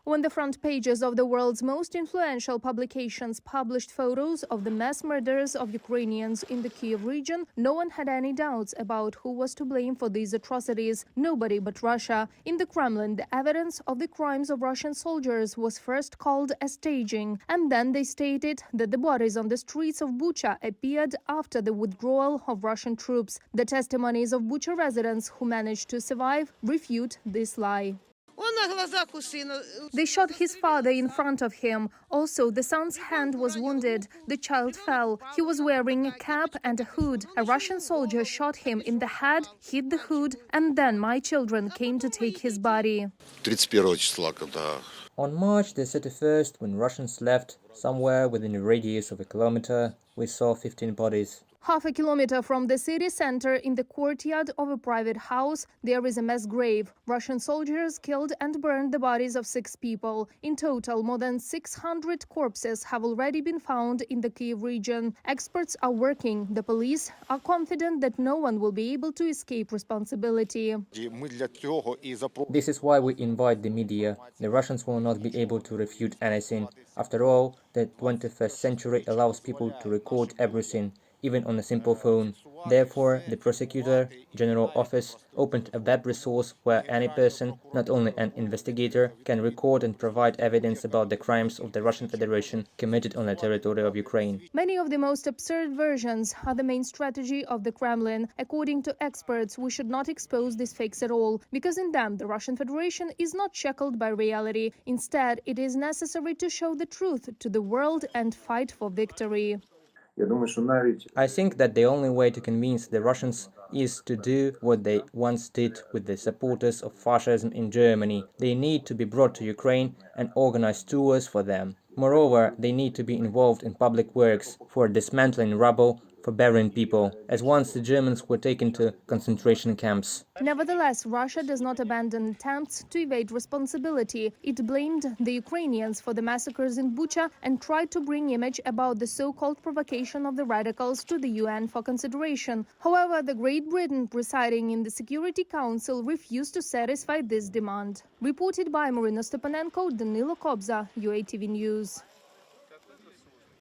When the front pages of the world's most influential publications published photos of the mass murders of Ukrainians in the Kiev region, no one had any doubts about who was to blame for these atrocities. Nobody but Russia. In the Kremlin, the evidence of the crimes of Russian soldiers was first called a staging, and then they stated that the bodies on the streets of Bucha appeared after the withdrawal of Russian troops. The testimonies of Bucha residents who managed to survive refute this lie. They shot his father in front of him. Also, the son's hand was wounded. The child fell. He was wearing a cap and a hood. A Russian soldier shot him in the head, hit the hood, and then my children came to take his body. On March the 31st, when Russians left, somewhere within a radius of a kilometer, we saw 15 bodies. Half a kilometer from the city center, in the courtyard of a private house, there is a mass grave. Russian soldiers killed and burned the bodies of 6 people. In total, more than 600 corpses have already been found in the Kiev region. Experts are working. The police are confident that no one will be able to escape responsibility. This is why we invite the media. The Russians will not be able to refute anything. After all, the 21st century allows people to record everything, even on a simple phone. Therefore, the Prosecutor General Office opened a web resource where any person, not only an investigator, can record and provide evidence about the crimes of the Russian Federation committed on the territory of Ukraine. Many of the most absurd versions are the main strategy of the Kremlin. According to experts, we should not expose these fakes at all, because in them the Russian Federation is not shackled by reality. Instead, it is necessary to show the truth to the world and fight for victory. I think that the only way to convince the Russians is to do what they once did with the supporters of fascism in Germany. They need to be brought to Ukraine and organize tours for them. Moreover, they need to be involved in public works for dismantling rubble, for burying people, as once the Germans were taken to concentration camps. Nevertheless, Russia does not abandon attempts to evade responsibility. It blamed the Ukrainians for the massacres in Bucha and tried to bring image about the so-called provocation of the radicals to the UN for consideration. However, the Great Britain, presiding in the Security Council, refused to satisfy this demand. Reported by Marina Stepanenko, Danilo Kobza, UATV News.